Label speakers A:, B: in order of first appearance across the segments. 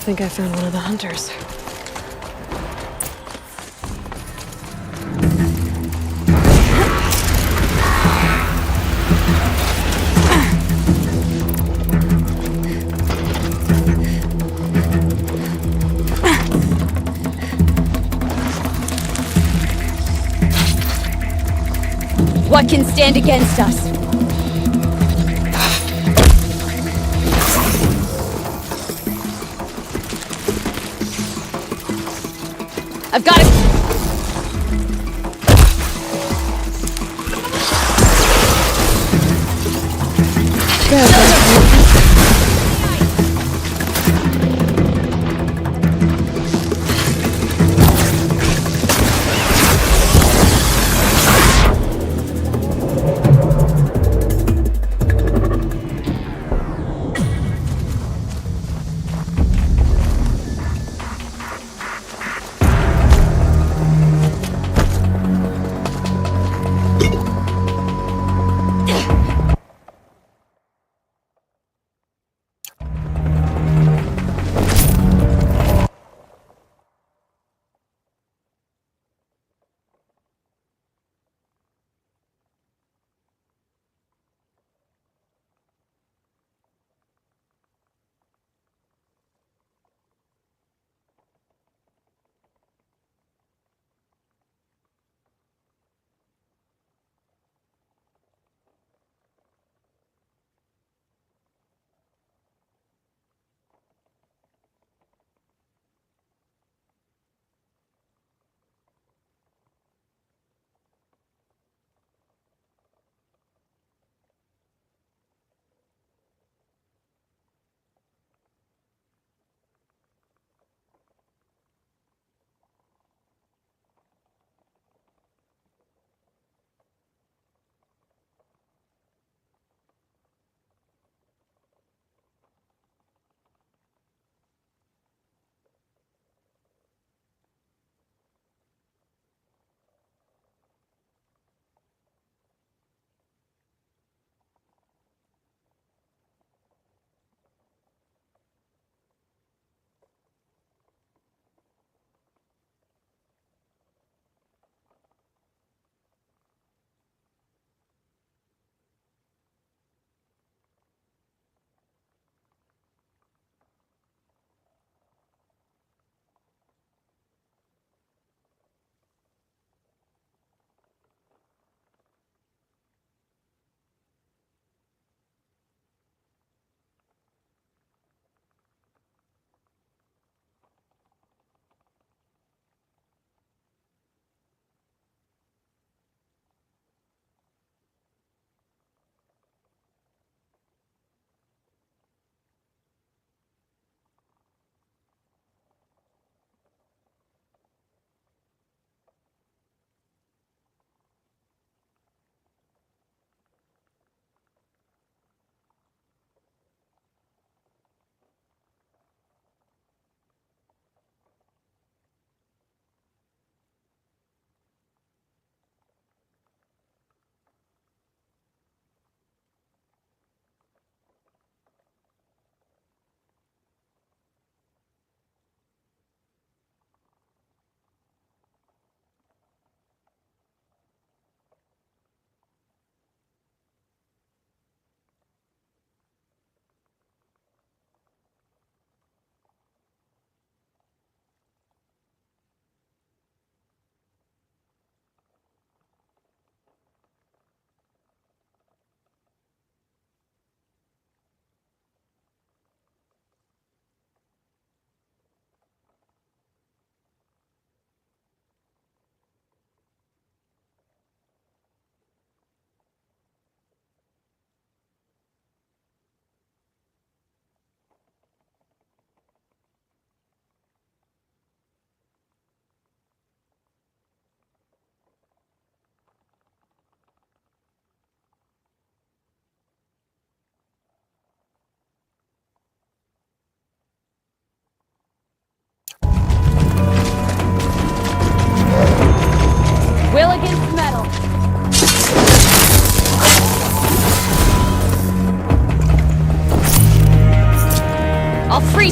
A: think I found one of the hunters.
B: What can stand against us? I've got it!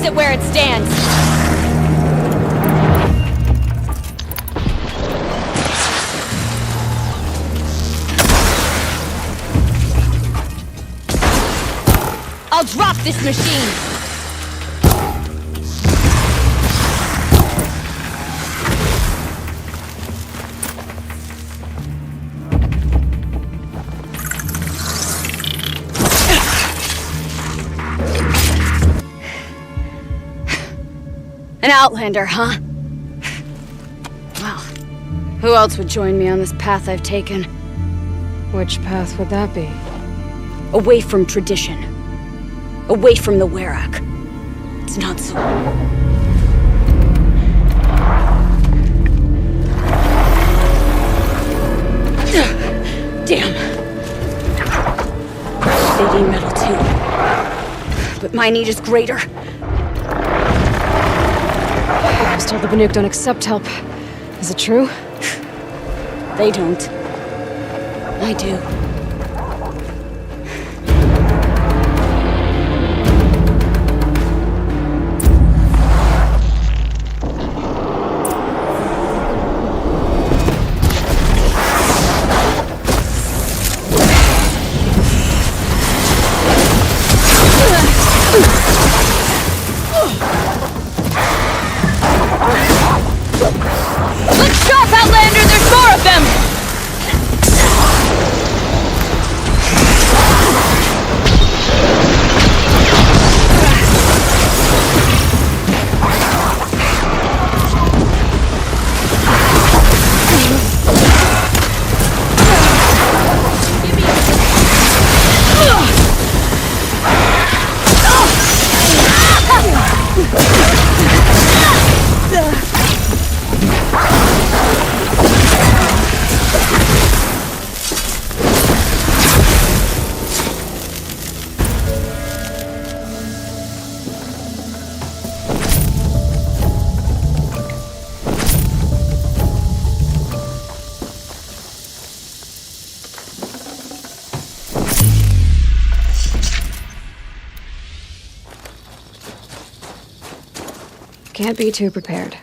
B: freeze it where it stands. I'll drop this machine. An outlander, huh? Well, who else would join me on this path I've taken?
A: Which path would that be?
B: Away from tradition. Away from the Werak. It's not so... Damn. They need metal too. But my need is greater.
A: I was told the Banuk don't accept help. Is it true?
B: They don't. I do. Look sharp, Outlander! There's more of them!
A: Can't be too prepared.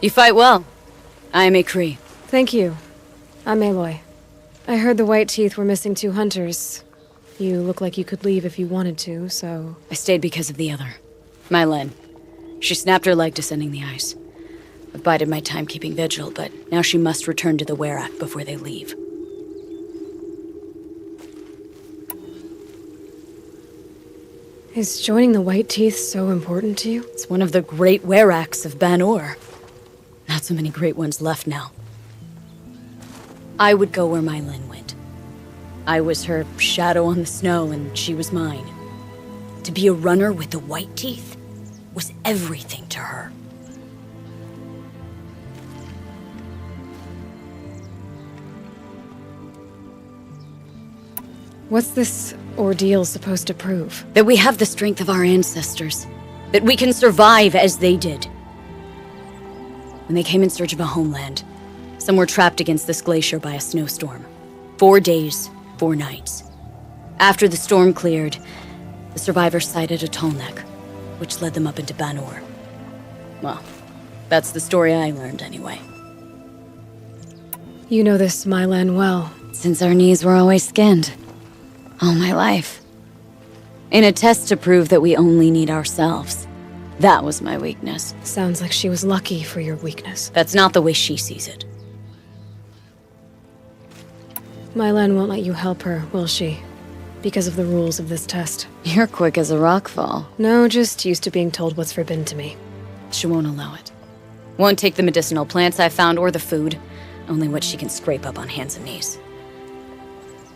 B: You fight well. I am a Kree.
A: Thank you. I'm Aloy. I heard the White Teeth were missing 2 hunters. You look like you could leave if you wanted to, so...
B: I stayed because of the other. Mylen. She snapped her leg descending the ice. I've bided my time keeping vigil, but now she must return to the Werak before they leave.
A: Is joining the White Teeth so important to you?
B: It's one of the great Weraks of Ban-Ur. Not so many great ones left now. I would go where Mylen went. I was her shadow on the snow, and she was mine. To be a runner with the White Teeth was everything to her.
A: What's this ordeal supposed to prove?
B: That we have the strength of our ancestors. That we can survive as they did. When they came in search of a homeland, some were trapped against this glacier by a snowstorm. 4 days, 4 nights. After the storm cleared, the survivors sighted a tall neck, which led them up into Ban-Ur. Well, that's the story I learned anyway.
A: You know this Mylan well.
B: Since our knees were always skinned. All my life. In a test to prove that we only need ourselves. That was my weakness.
A: Sounds like she was lucky for your weakness.
B: That's not the way she sees it.
A: Mylan won't let you help her, will she? Because of the rules of this test.
B: You're quick as a rockfall.
A: No, just used to being told what's forbidden to me.
B: She won't allow it. Won't take the medicinal plants I found or the food, only what she can scrape up on hands and knees.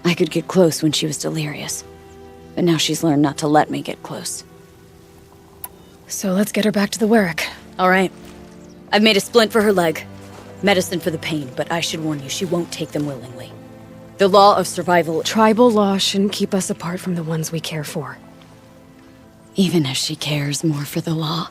B: I could get close when she was delirious, but now she's learned not to let me get close.
A: So let's get her back to the Werrick.
B: All right. I've made a splint for her leg. Medicine for the pain, but I should warn you, she won't take them willingly. The law of survival...
A: Tribal law shouldn't keep us apart from the ones we care for.
B: Even if she cares more for the law.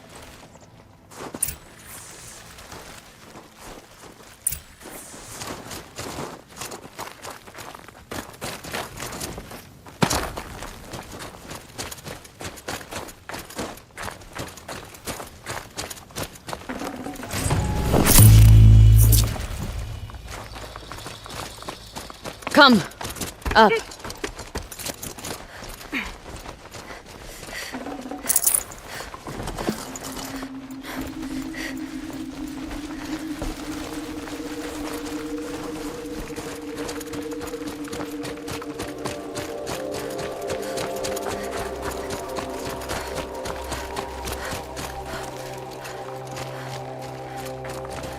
B: Come. Up.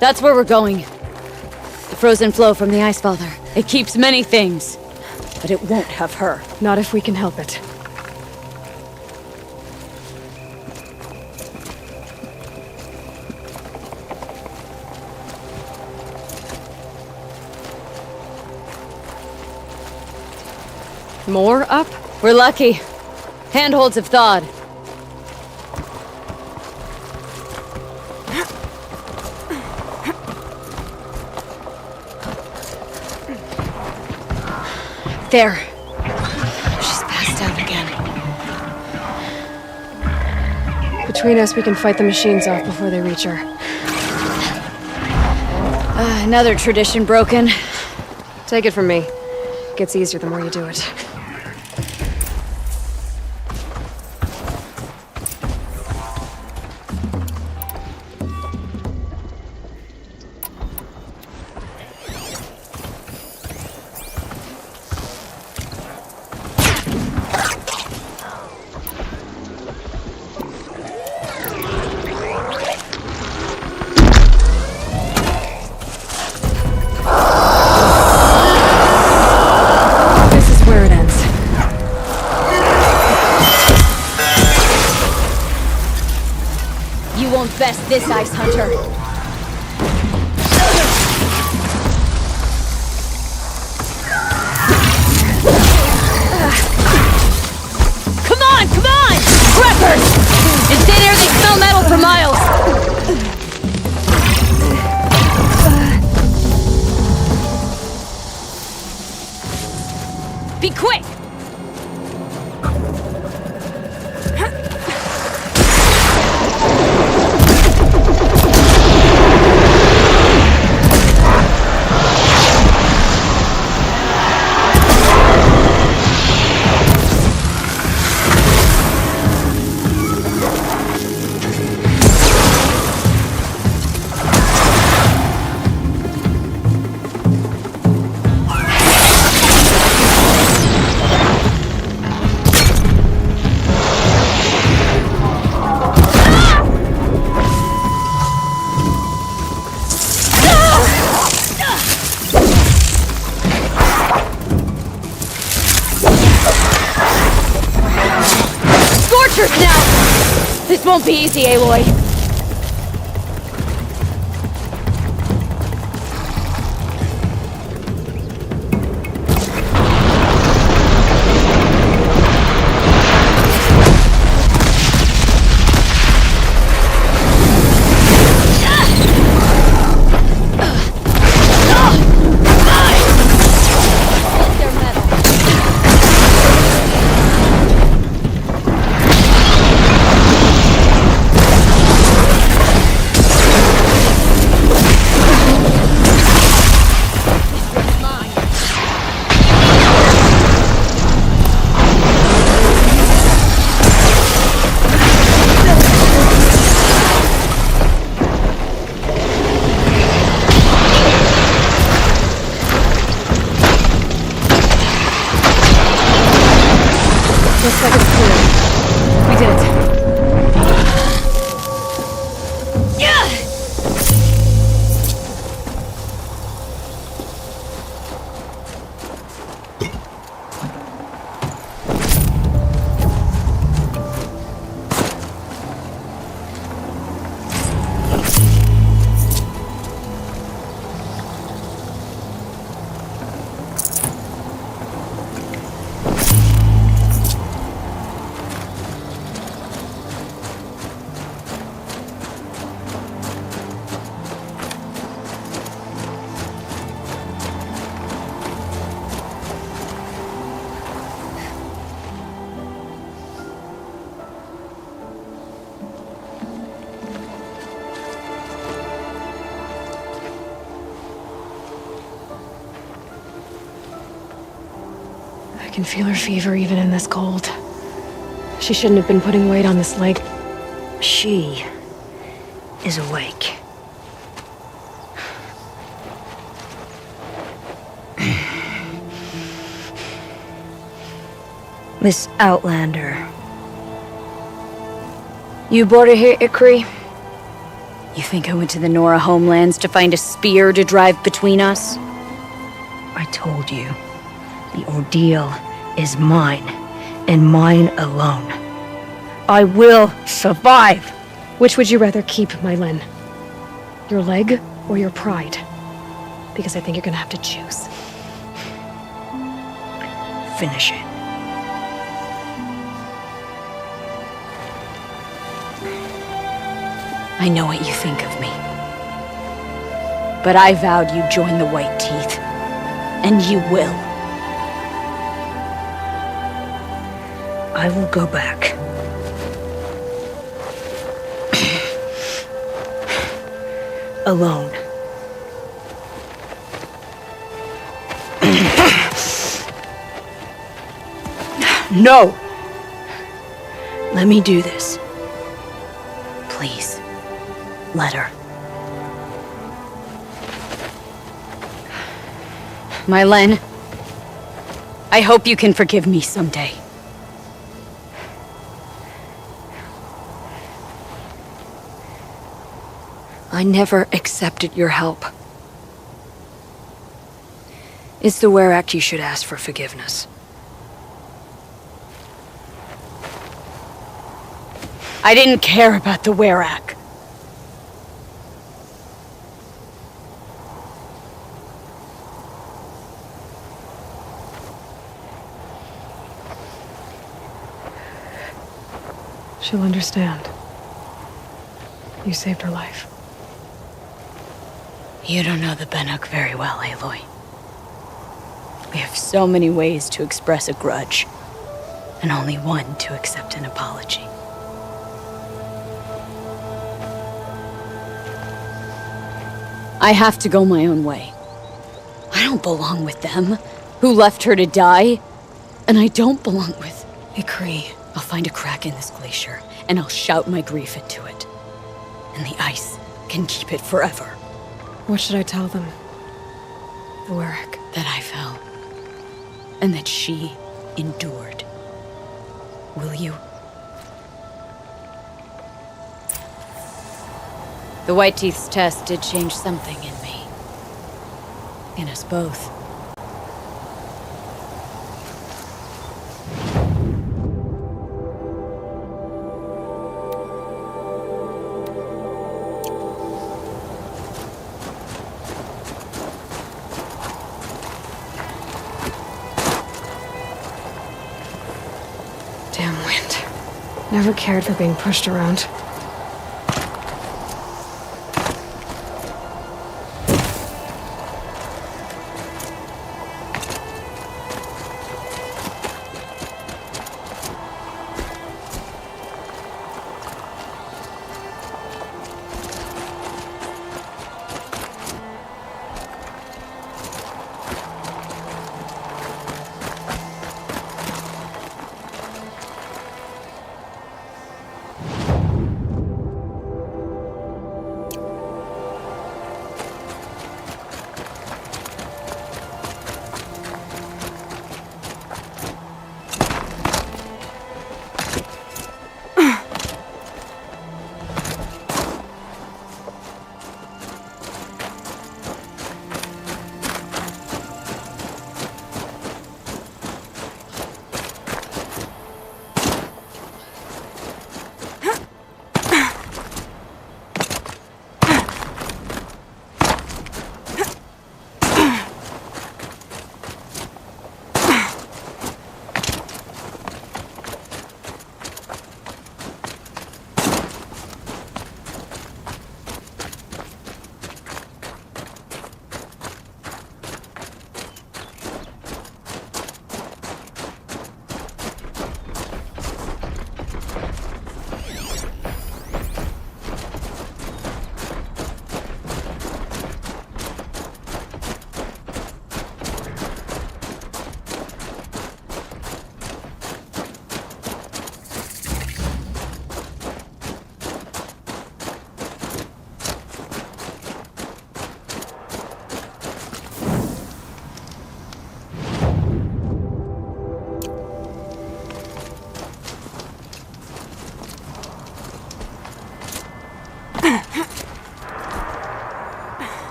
B: That's where we're going. The frozen flow from the Ice Father. It keeps many things, but it won't have her.
A: Not if we can help it. More up?
B: We're lucky. Handholds have thawed. There. She's passed out again.
A: Between us, we can fight the machines off before they reach her.
B: Another tradition broken.
A: Take it from me. It gets easier the more you do it.
B: Best this Ice Hunter. Come on, come on! Preppers! In thin air, they smell metal for miles. Be quick! Now! This won't be easy, Aloy.
A: can feel her fever even in this cold. She shouldn't have been putting weight on this leg.
C: She is awake. Miss Outlander. You brought her here, Ikri?
B: You think I went to the Nora homelands to find a spear to drive between us?
C: I told you, the ordeal is mine, and mine alone. I will survive!
A: Which would you rather keep, Mylin? Your leg or your pride? Because I think you're gonna have to choose.
C: Finish it.
B: I know what you think of me. But I vowed you'd join the White Teeth. And you will.
C: I will go back. Alone. No! Let me do this.
B: Please, let her. Mylin, I hope you can forgive me someday.
C: I never accepted your help. It's the Werak you should ask for forgiveness.
B: I didn't care about the Werak.
A: She'll understand. You saved her life.
B: You don't know the Banuk very well, Aloy. We have so many ways to express a grudge, and only one to accept an apology. I have to go my own way. I don't belong with them, who left her to die. And I don't belong with
A: Ikri.
B: I'll find a crack in this glacier, and I'll shout my grief into it. And the ice can keep it forever.
A: What should I tell them? The Werak.
B: That I fell. And that she endured. Will you? The White Teeth's test did change something in me. In us both.
A: Damn wind. Never cared for being pushed around.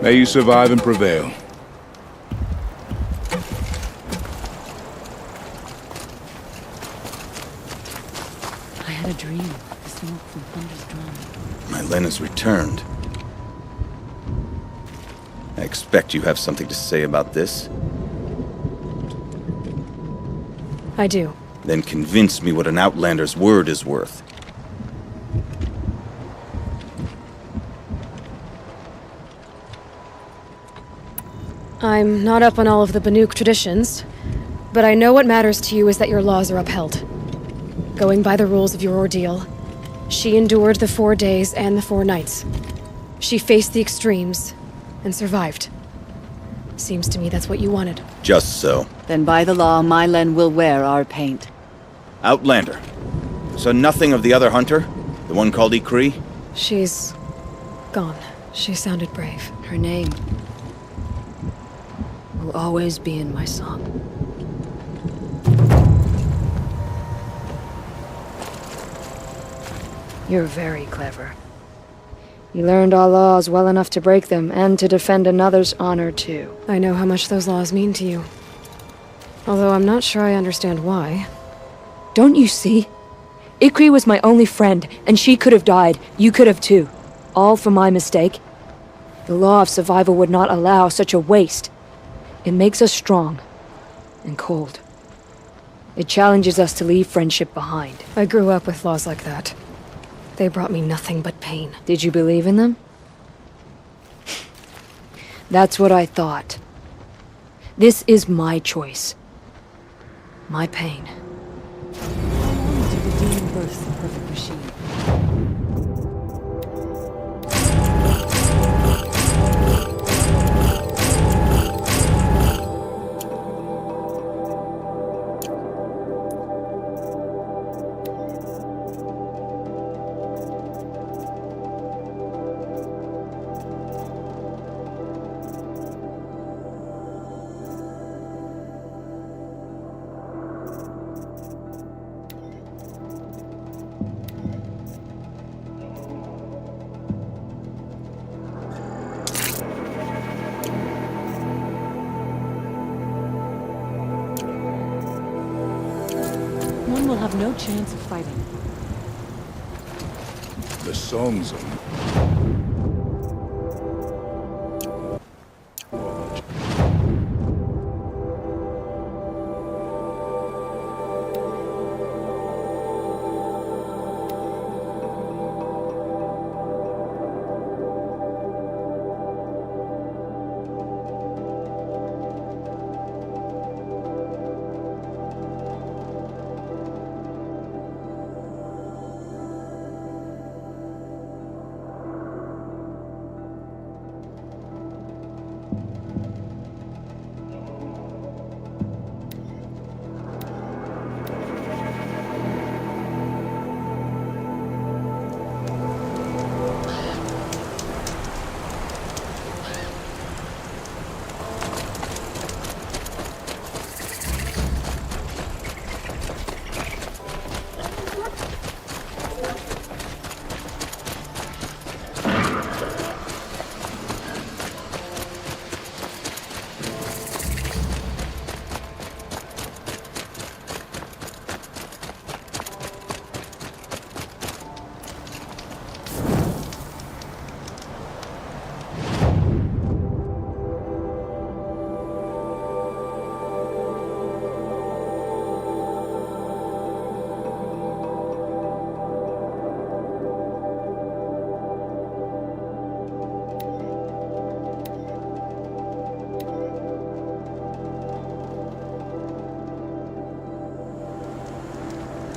D: May you survive and prevail.
E: I had a dream. The smoke from Thunder's drum.
F: My Len has returned. I expect you have something to say about this.
A: I do.
F: Then convince me what an Outlander's word is worth.
A: I'm not up on all of the Banuk traditions, but I know what matters to you is that your laws are upheld. Going by the rules of your ordeal, she endured the 4 days and the 4 nights. She faced the extremes and survived. Seems to me that's what you wanted.
F: Just so.
E: Then by the law, my Len will wear our paint.
F: Outlander. So nothing of the other hunter? The one called Ikri?
A: She's gone. She sounded brave.
C: Her name will always be in my song. You're very clever. You learned our laws well enough to break them, and to defend another's honor, too.
A: I know how much those laws mean to you. Although I'm not sure I understand why.
C: Don't you see? Ikri was my only friend, and she could have died. You could have too. All for my mistake. The law of survival would not allow such a waste. It makes us strong. And cold. It challenges us to leave friendship behind.
A: I grew up with laws like that. They brought me nothing but pain.
C: Did you believe in them? That's what I thought. This is my choice. My pain.
E: How long did the demon birth the perfect machine? One will have no chance of fighting.
D: The songs of...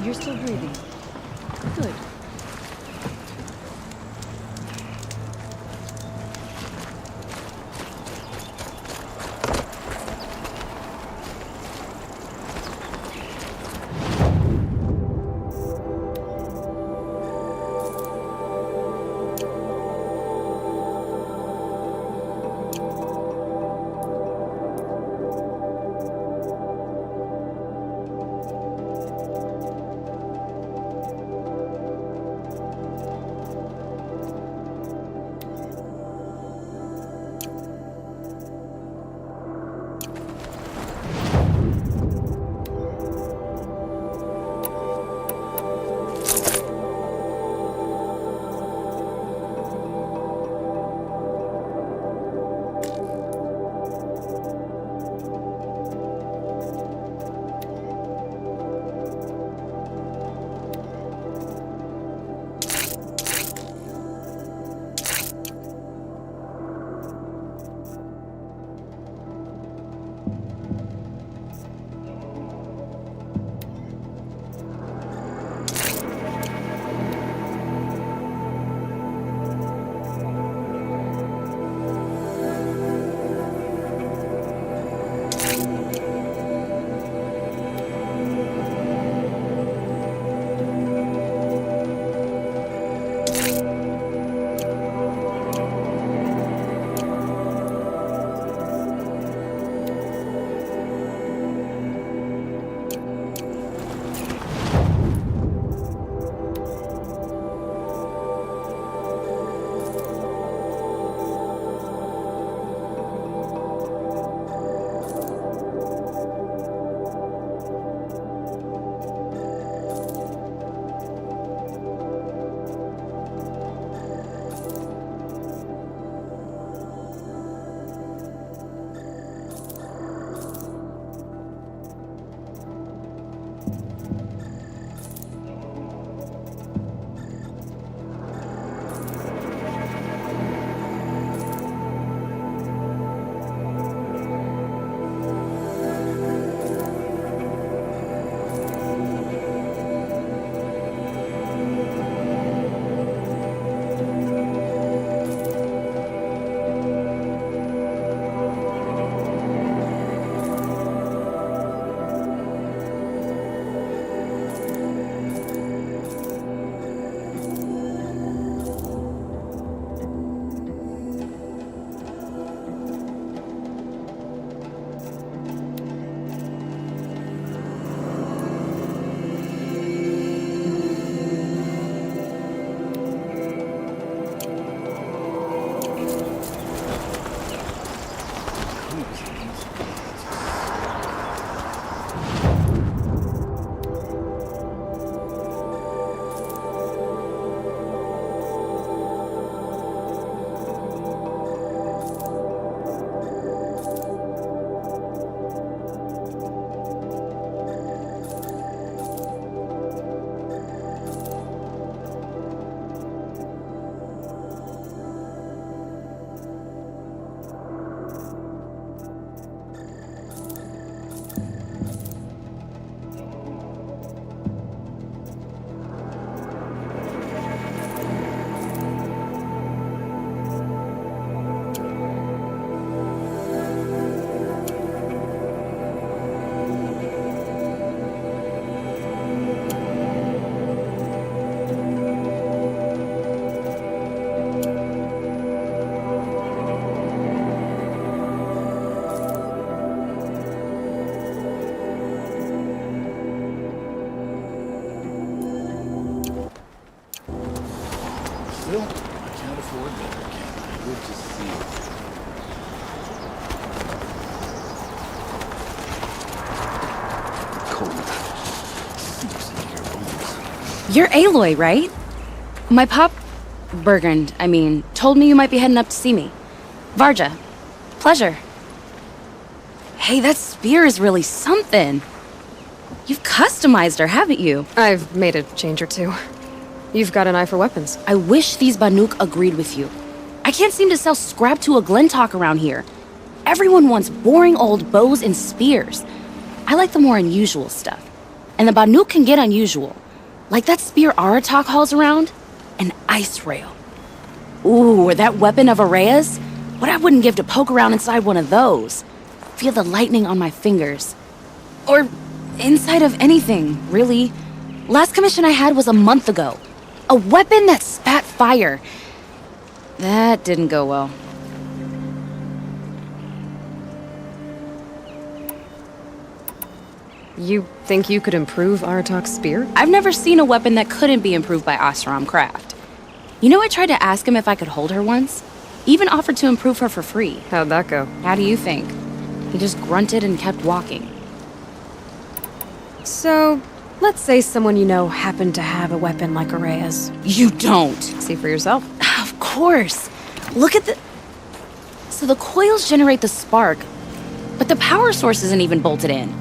E: You're still breathing. Good.
D: Still, I can't afford better again. Good to see you. Cold. Seeps into your bones.
B: You're Aloy, right? My pop... Bergund, I mean, told me you might be heading up to see me. Varja. Pleasure. Hey, that spear is really something. You've customized her, haven't you?
A: I've made a change or two. You've got an eye for weapons.
B: I wish these Banuk agreed with you. I can't seem to sell scrap to a Glentalk around here. Everyone wants boring old bows and spears. I like the more unusual stuff. And the Banuk can get unusual. Like that spear Aratak hauls around. An ice rail. Ooh, or that weapon of Araya's. What I wouldn't give to poke around inside one of those. Feel the lightning on my fingers. Or inside of anything, really. Last commission I had was a month ago. A weapon that spat fire. That didn't go well.
A: You think you could improve Aratak's spear?
B: I've never seen a weapon that couldn't be improved by Oseram Craft. You know, I tried to ask him if I could hold her once. Even offered to improve her for free.
A: How'd that go?
B: How do you think? He just grunted and kept walking.
A: So, let's say someone you know happened to have a weapon like Araya's.
B: You don't.
A: See for yourself.
B: Of course. Look at the... So the coils generate the spark, but the power source isn't even bolted in.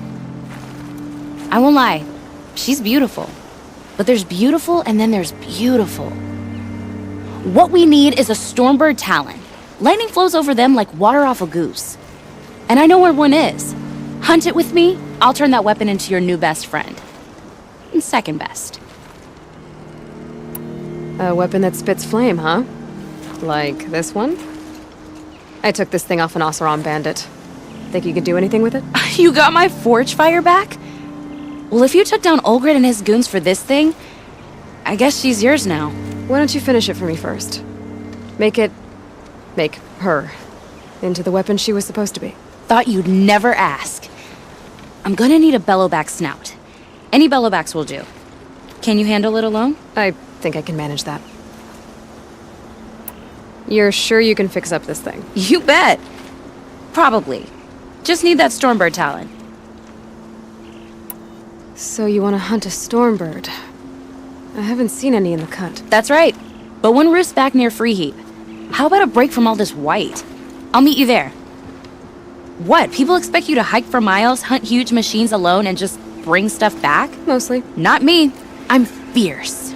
B: I won't lie. She's beautiful. But there's beautiful and then there's beautiful. What we need is a Stormbird Talon. Lightning flows over them like water off a goose. And I know where one is. Hunt it with me, I'll turn that weapon into your new best friend. And second best.
A: A weapon that spits flame, huh? Like this one? I took this thing off an Oseram bandit. Think you could do anything with it?
B: You got my forge fire back? Well, if you took down Olgrid and his goons for this thing, I guess she's yours now.
A: Why don't you finish it for me first? Make her into the weapon she was supposed to be.
B: Thought you'd never ask. I'm gonna need a bellowback snout. Any bellowbacks will do. Can you handle it alone?
A: I think I can manage that. You're sure you can fix up this thing?
B: You bet. Probably. Just need that Stormbird Talon.
A: So you want to hunt a Stormbird? I haven't seen any in the cut.
B: That's right. But one roosts back near Freeheap. How about a break from all this white? I'll meet you there. What? People expect you to hike for miles, hunt huge machines alone, and just bring stuff back?
A: Mostly.
B: Not me. I'm fierce.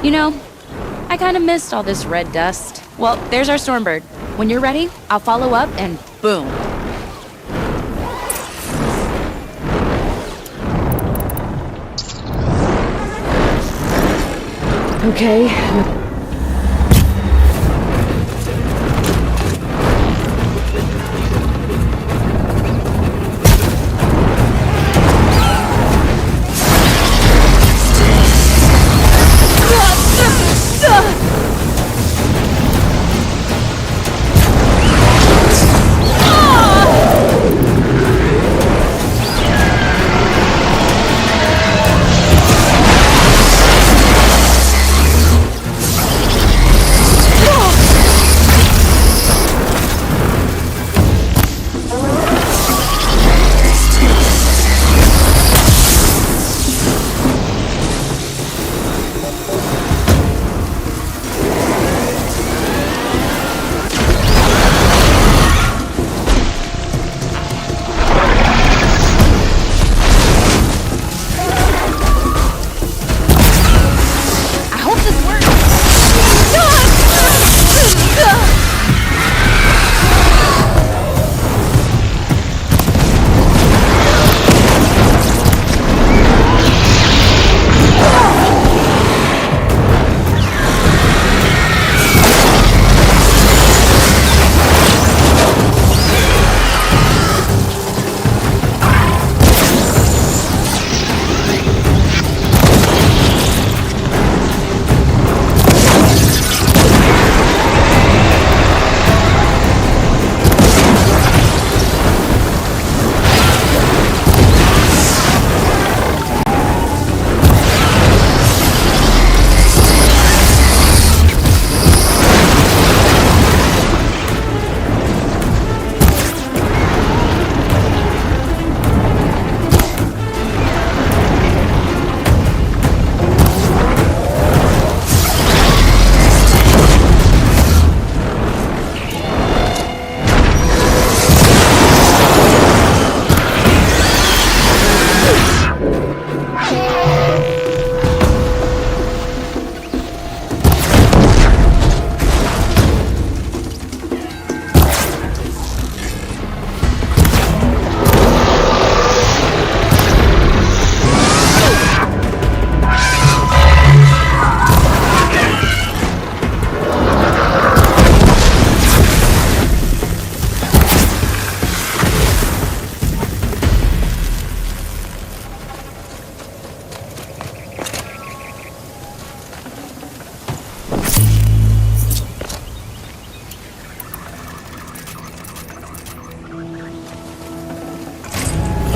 E: You know, I kind of missed all this red dust. Well, there's our Stormbird. When you're ready, I'll follow up and boom.
A: Okay.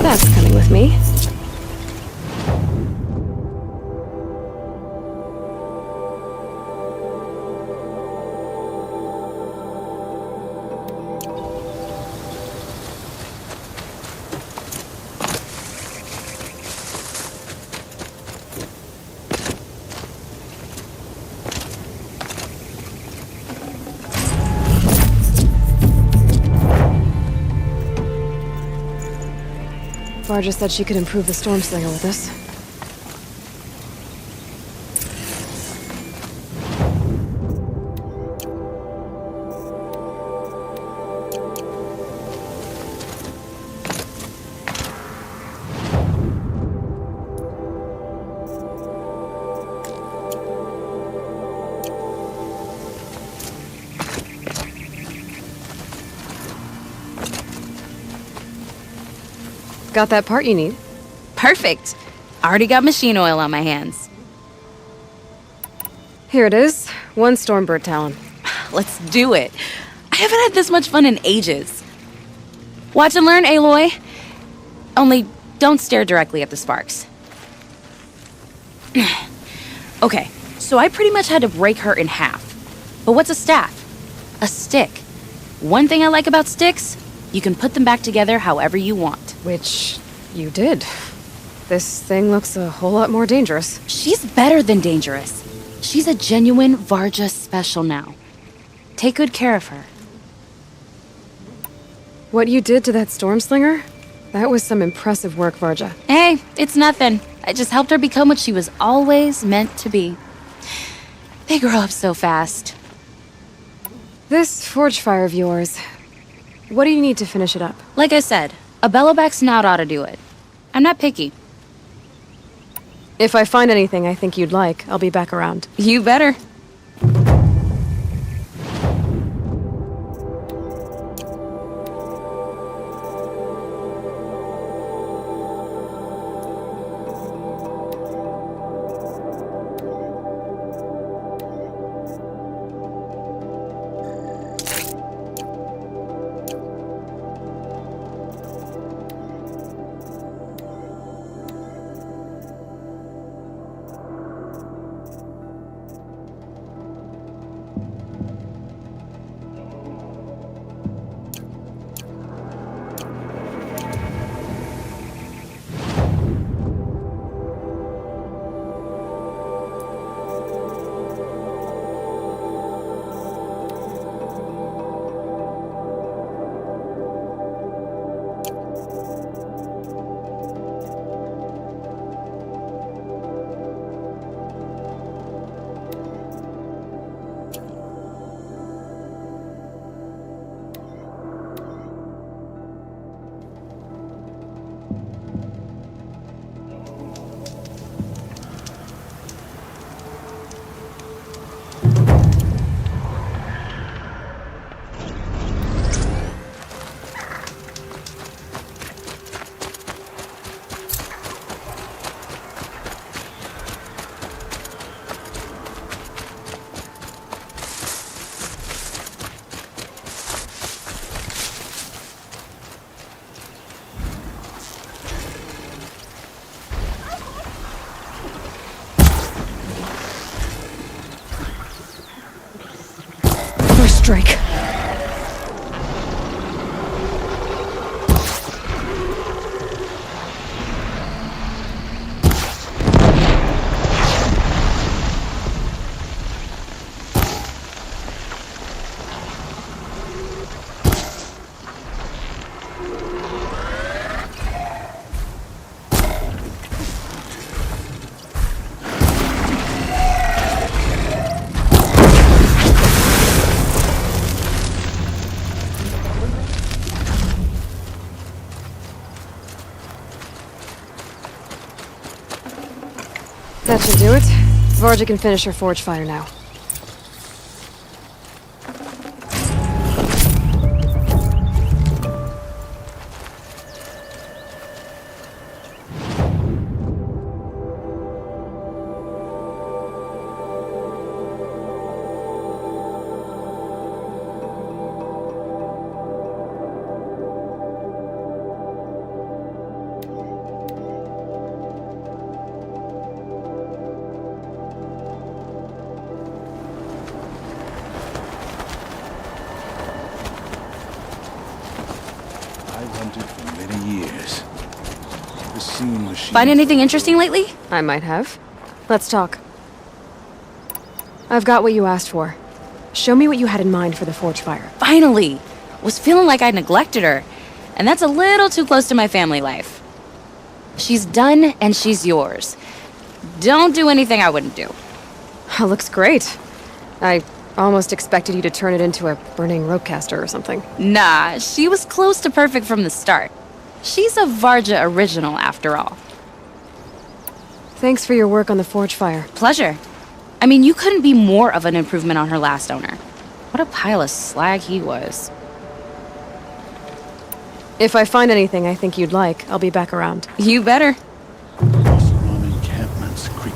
A: That's coming with me. Varja said she could improve the storm slinger with us. Got that part you need?
E: Perfect. Already got machine oil on my hands.
A: Here it is. 1 Stormbird talon.
E: Let's do it. I haven't had this much fun in ages. Watch and learn, Aloy. Only don't stare directly at the sparks. Okay, so I pretty much had to break her in half. But what's a staff? A stick. One thing I like about sticks, you can put them back together however you want.
A: Which you did. This thing looks a whole lot more dangerous.
E: She's better than dangerous. She's a genuine Varja special now. Take good care of her.
A: What you did to that storm slinger? That was some impressive work, Varja.
E: Hey, it's nothing. I just helped her become what she was always meant to be. They grow up so fast.
A: This forge fire of yours, what do you need to finish it up?
E: Like I said, a bellowback snout ought to do it. I'm not picky.
A: If I find anything I think you'd like, I'll be back around.
E: You better.
C: First strike.
A: That should do it. Varja can finish her forge fire now.
D: I wondered for many years. The seam machine.
E: Find anything interesting lately?
A: I might have. Let's talk. I've got what you asked for. Show me what you had in mind for the forge fire.
E: Finally! Was feeling like I neglected her. And that's a little too close to my family life. She's done and she's yours. Don't do anything I wouldn't do.
A: Looks great. I almost expected you to turn it into a burning ropecaster or something.
E: Nah, she was close to perfect from the start. She's a Varja original after all.
A: Thanks for your work on the forge fire.
E: Pleasure. I mean, you couldn't be more of an improvement on her last owner. What a pile of slag he was.
A: If I find anything I think you'd like, I'll be back around.
E: You better.
D: Run encampments creek.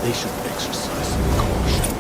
D: They should exercise some caution.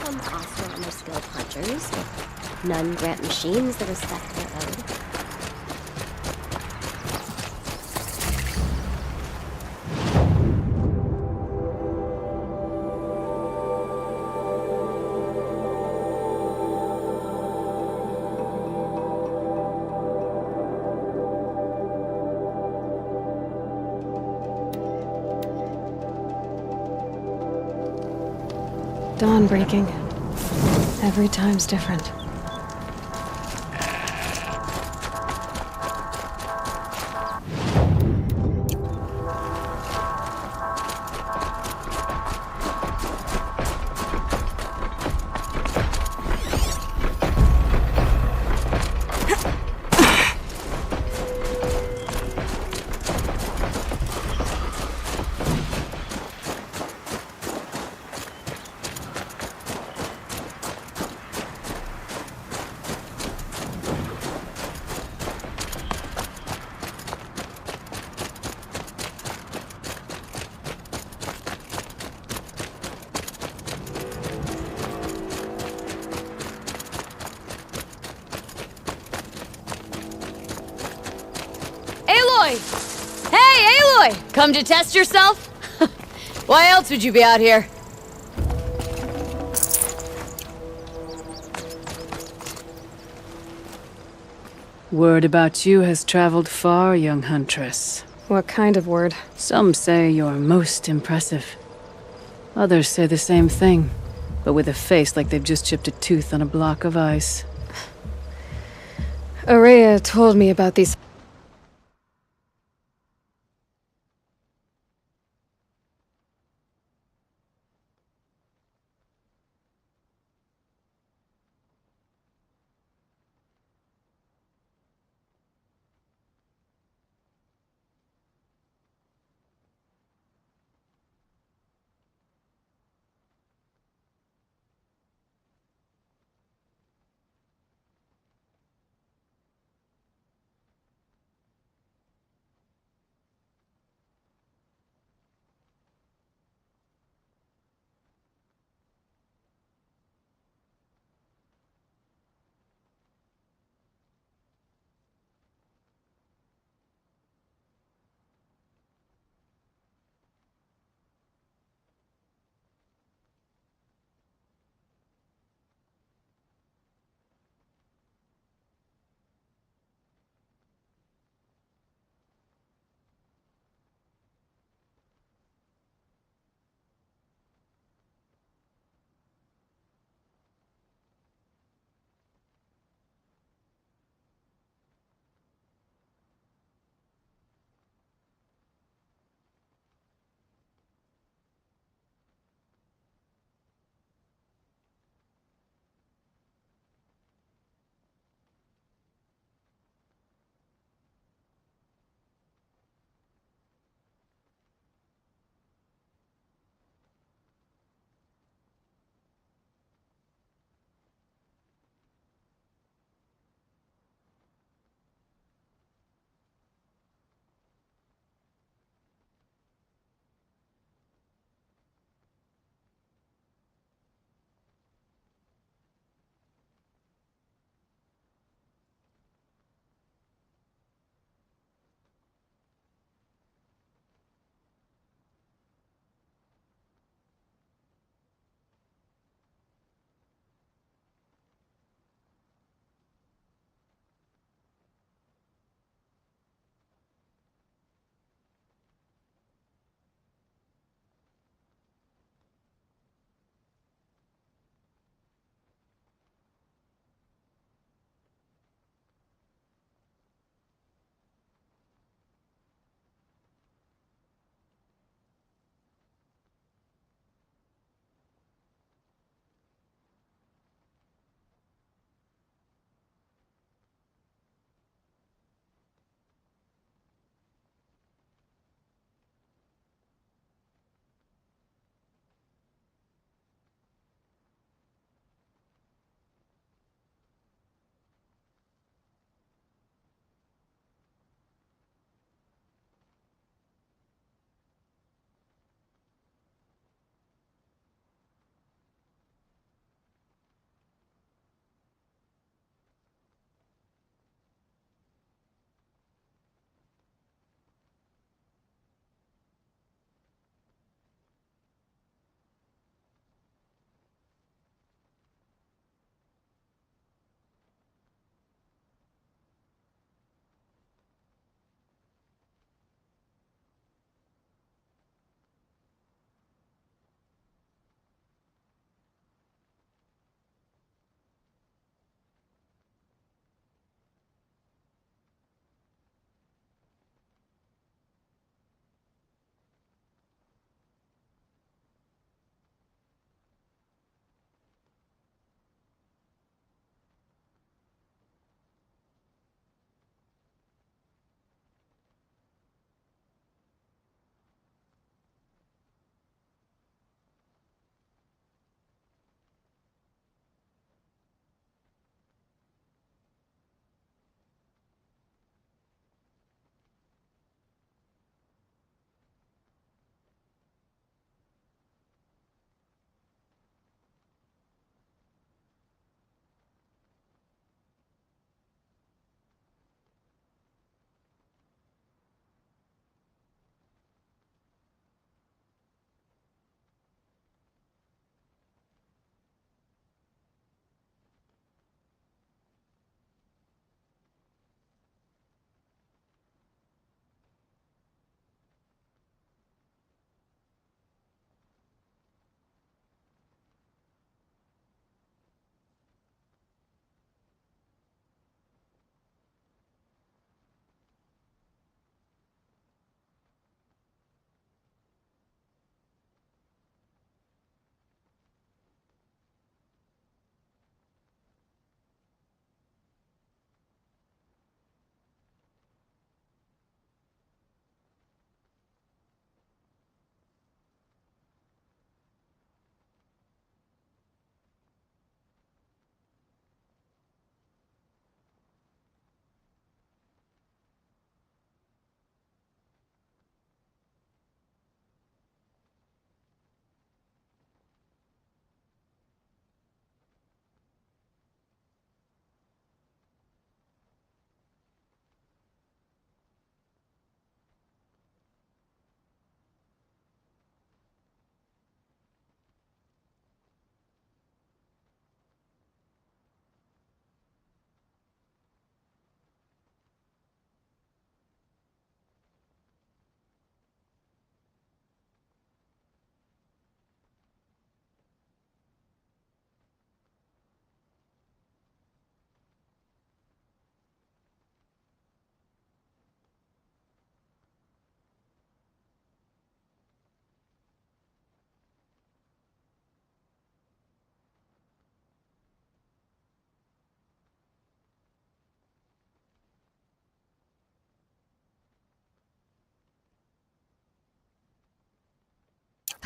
G: Some also are skilled hunters, but none grant machines the respect they're owed.
A: Dawn breaking. Every time's different.
B: Aloy! Hey, Aloy! Come to test yourself? Why else would you be out here?
H: Word about you has traveled far, young huntress.
A: What kind of word?
H: Some say you're most impressive. Others say the same thing, but with a face like they've just chipped a tooth on a block of ice.
A: Araya told me about these.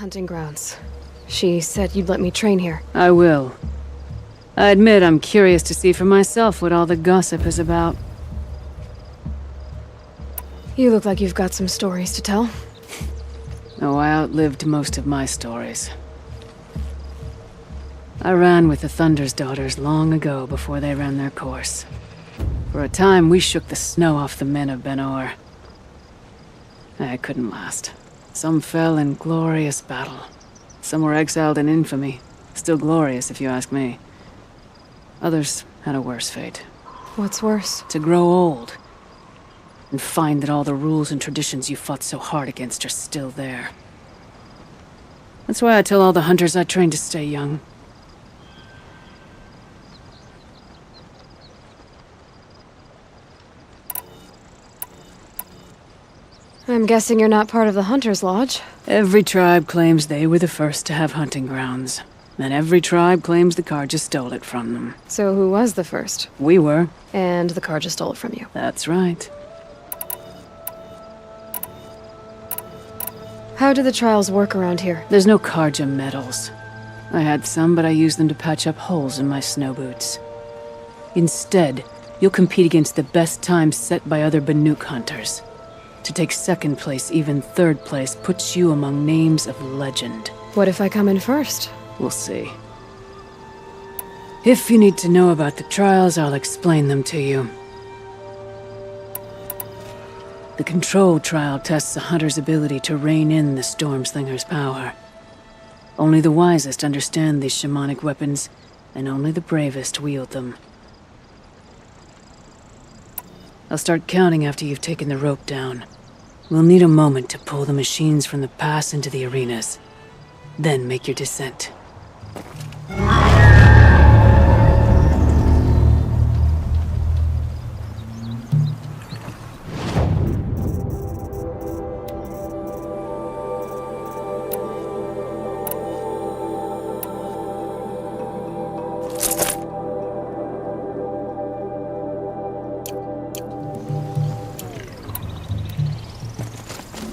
A: Hunting grounds. She said you'd let me train here.
H: I will. I admit I'm curious to see for myself what all the gossip is about.
A: You look like you've got some stories to tell.
H: Oh, I outlived most of my stories. I ran with the Thunder's daughters long ago before they ran their course. For a time, we shook the snow off the men of Ben-Or. I couldn't last. Some fell in glorious battle. Some were exiled in infamy. Still glorious, if you ask me. Others had a worse fate.
A: What's worse?
H: To grow old. And find that all the rules and traditions you fought so hard against are still there. That's why I tell all the hunters I train to stay young.
A: I'm guessing you're not part of the Hunter's Lodge.
H: Every tribe claims they were the first to have hunting grounds. And every tribe claims the Karja stole it from them.
A: So who was the first?
H: We were.
A: And the Karja stole it from you.
H: That's right.
A: How do the trials work around here?
H: There's no Karja medals. I had some, but I used them to patch up holes in my snow boots. Instead, you'll compete against the best times set by other Banuk hunters. To take second place, even third place, puts you among names of legend.
A: What if I come in first?
H: We'll see. If you need to know about the trials, I'll explain them to you. The Control trial tests a hunter's ability to rein in the Stormslinger's power. Only the wisest understand these shamanic weapons, and only the bravest wield them. I'll start counting after you've taken the rope down. We'll need a moment to pull the machines from the pass into the arenas. Then make your descent.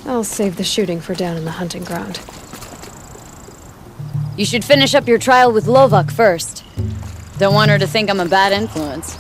A: I'll save the shooting for down in the hunting ground.
B: You should finish up your trial with Lovok first. Don't want her to think I'm a bad influence.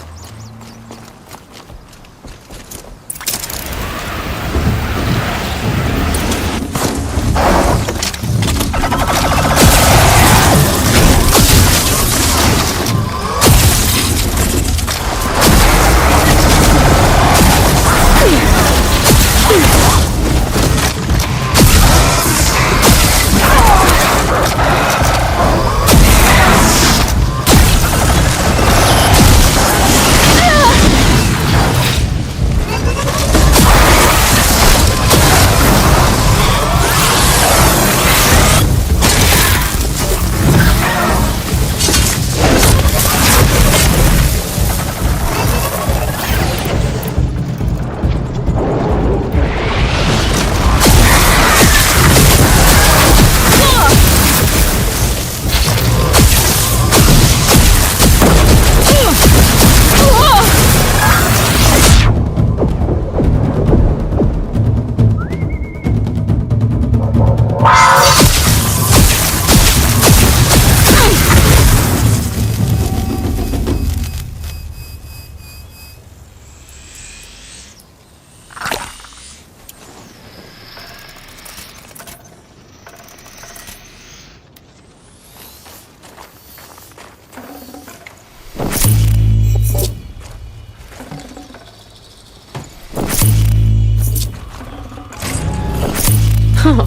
A: Oh,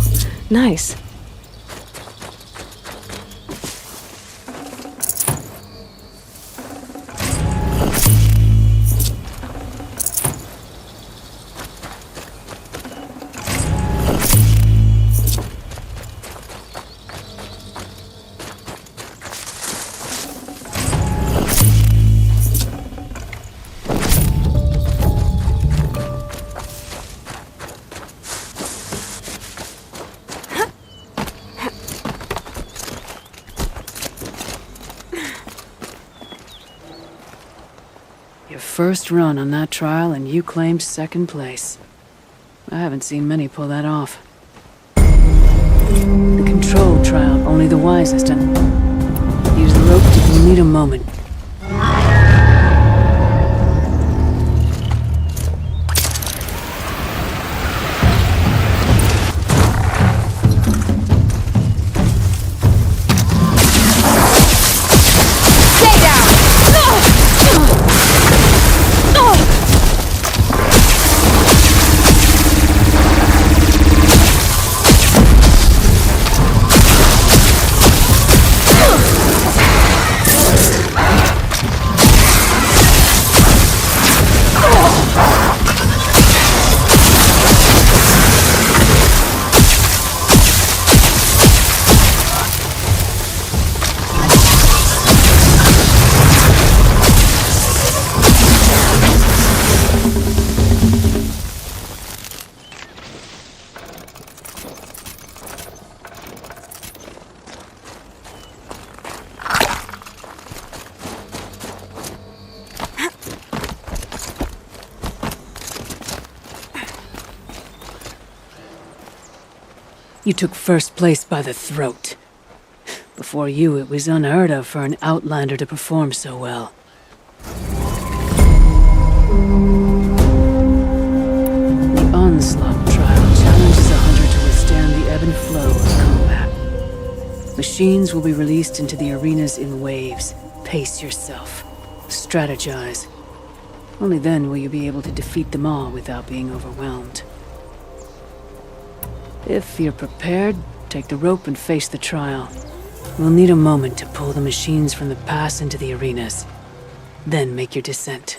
A: nice.
H: Your first run on that trial and you claimed second place. I haven't seen many pull that off. The Control slow trial, only the wisest, and use the rope if you need a moment. You took first place by the throat. Before you, it was unheard of for an outlander to perform so well. The Onslaught trial challenges a hunter to withstand the ebb and flow of combat. Machines will be released into the arenas in waves. Pace yourself. Strategize. Only then will you be able to defeat them all without being overwhelmed. If you're prepared, take the rope and face the trial. We'll need a moment to pull the machines from the pass into the arenas. Then make your descent.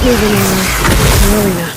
A: Moving Aloy. Arena.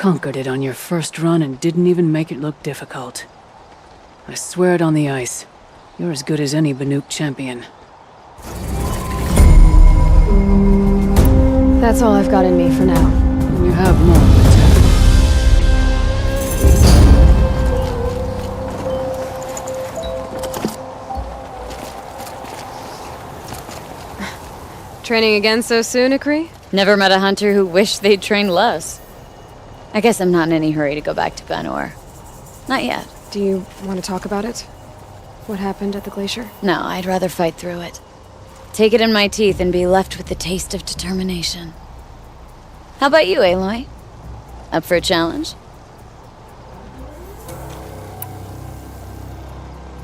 H: conquered it on your first run and didn't even make it look difficult. I swear it on the ice. You're as good as any Banuk champion.
A: That's all I've got in me for now.
H: And you have more,
A: Training again so soon, Ikri?
B: Never met a hunter who wished they'd trained less. I guess I'm not in any hurry to go back to Banor. Not yet.
A: Do you want to talk about it? What happened at the glacier?
B: No, I'd rather fight through it. Take it in my teeth and be left with the taste of determination. How about you, Aloy? Up for a challenge?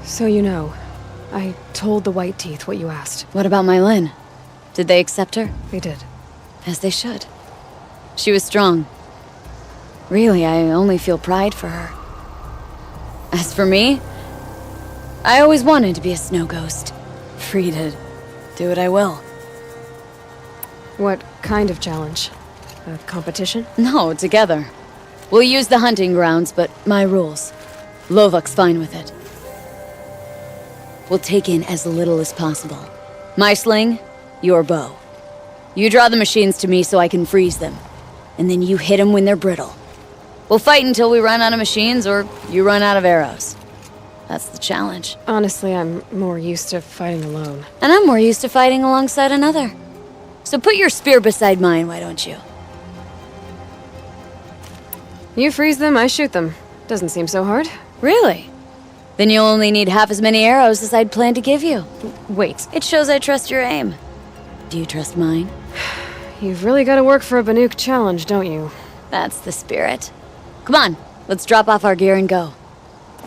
A: So you know, I told the White Teeth what you asked.
B: What about my Lynn? Did they accept her?
A: They did.
B: As they should. She was strong. Really, I only feel pride for her. As for me, I always wanted to be a snow ghost. Free to do what I will.
A: What kind of challenge? A competition?
B: No, together. We'll use the hunting grounds, but my rules. Lovok's fine with it. We'll take in as little as possible. My sling, your bow. You draw the machines to me so I can freeze them. And then you hit them when they're brittle. We'll fight until we run out of machines or you run out of arrows. That's the challenge.
A: Honestly, I'm more used to fighting alone.
B: And I'm more used to fighting alongside another. So put your spear beside mine, why don't you?
A: You freeze them, I shoot them. Doesn't seem so hard.
B: Really? Then you'll only need half as many arrows as I'd planned to give you.
A: Wait,
B: It shows I trust your aim. Do you trust mine?
A: you've really got to work for a Banuk challenge, don't you?
B: That's the spirit. Come on, let's drop off our gear and go.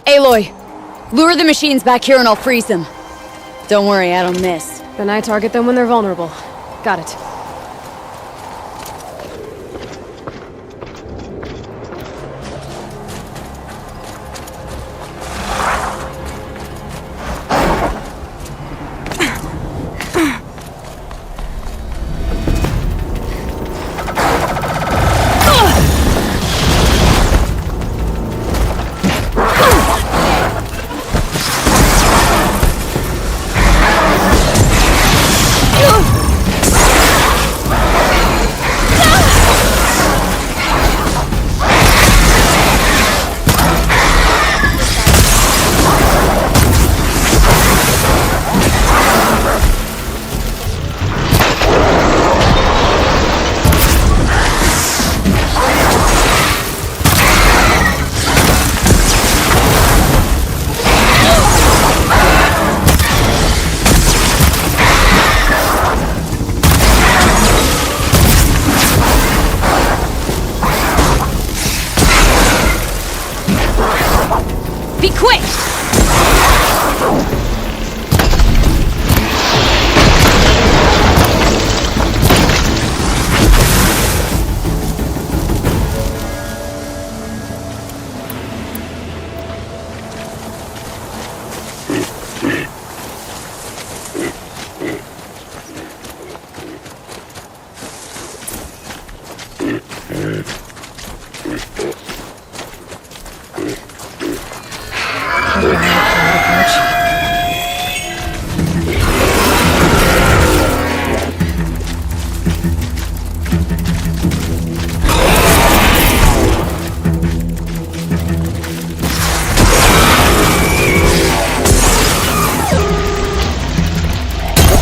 B: Aloy, lure the machines back here and I'll freeze them. Don't worry, I don't miss.
A: Then I target them when they're vulnerable. Got it.
B: Be quick!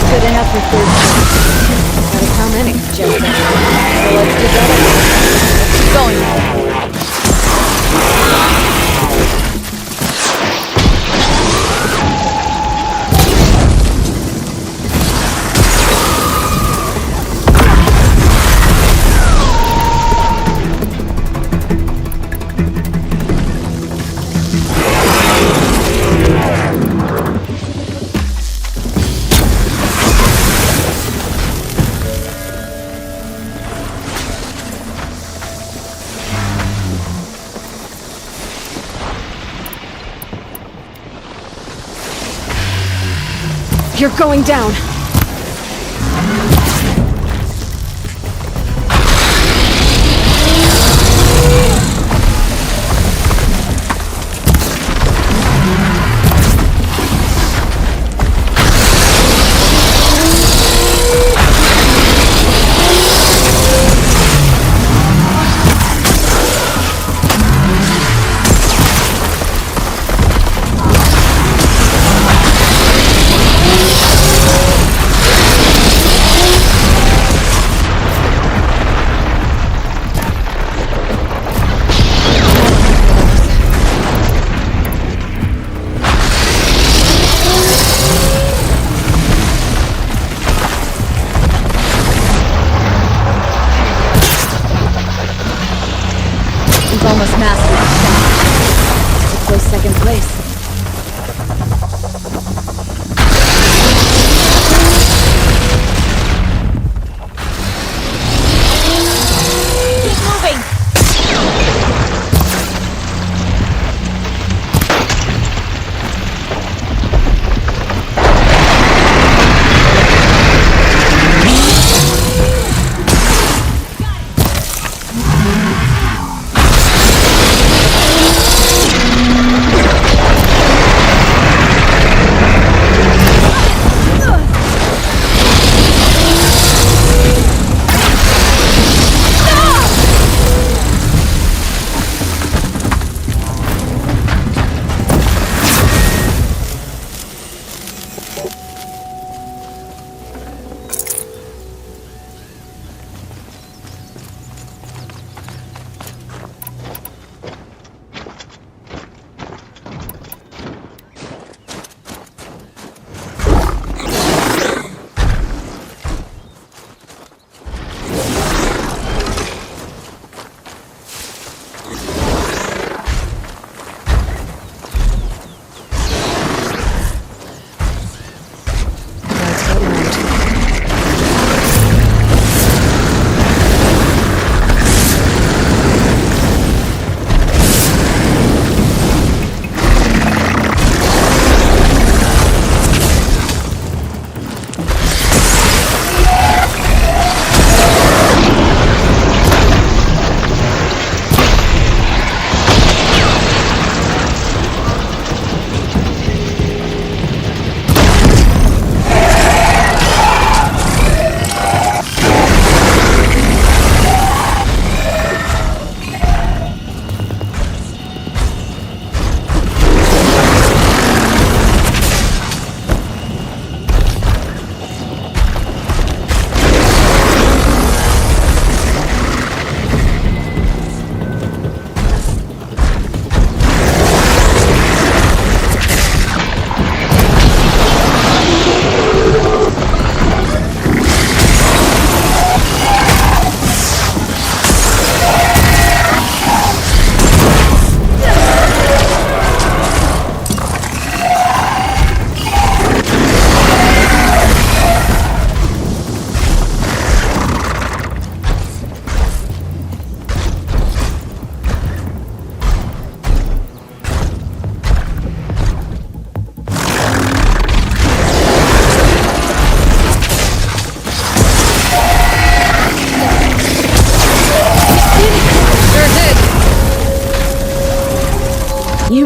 B: Good enough for third place.
A: That is how many?
B: Just that. So let's do better. Let's keep going.
A: You're going down!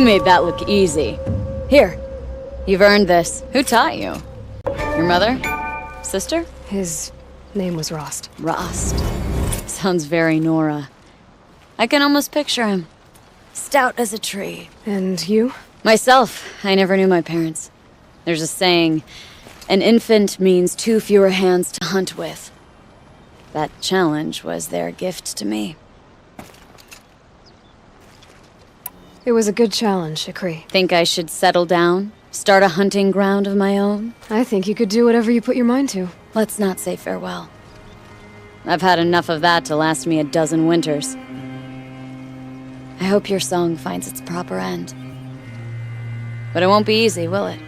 B: made that look easy. Here, you've earned this. Who taught you? Your mother? Sister?
A: His name was Rost.
B: Rost. Sounds very Nora. I can almost picture him. Stout as a tree.
A: And you?
B: Myself, I never knew my parents. There's a saying, an infant means 2 fewer hands to hunt with. That challenge was their gift to me.
A: It was a good challenge, Ikri.
B: Think I should settle down? Start a hunting ground of my own?
A: I think you could do whatever you put your mind to.
B: Let's not say farewell. I've had enough of that to last me a dozen winters. I hope your song finds its proper end. But it won't be easy, will it?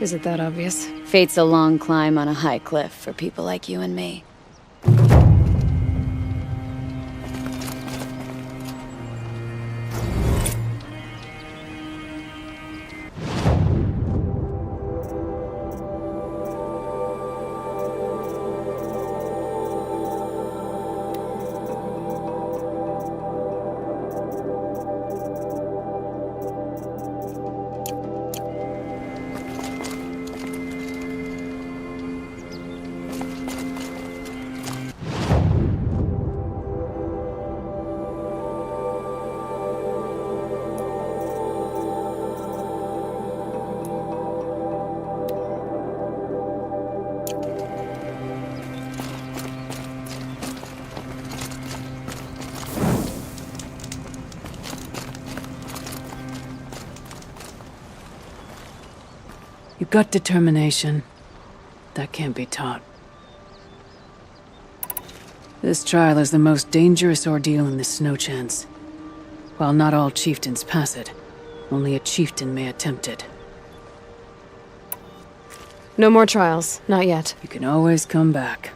A: Is it that obvious?
B: Fate's a long climb on a high cliff for people like you and me.
H: You got determination. That can't be taught. This trial is the most dangerous ordeal in the Snow Chance. While not all chieftains pass it, only a chieftain may attempt it.
A: No more trials. Not yet.
H: You can always come back.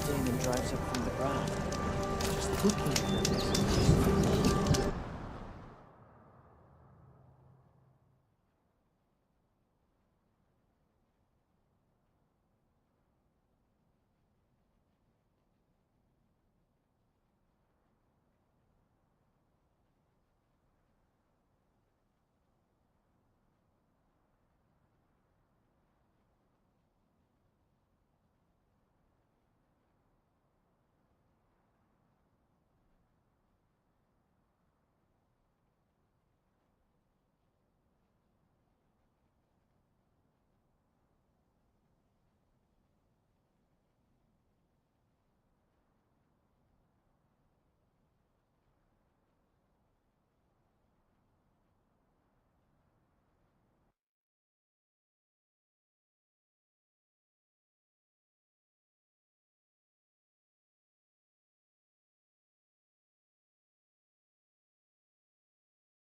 I: Damon drives up from the ground. Just looking at this.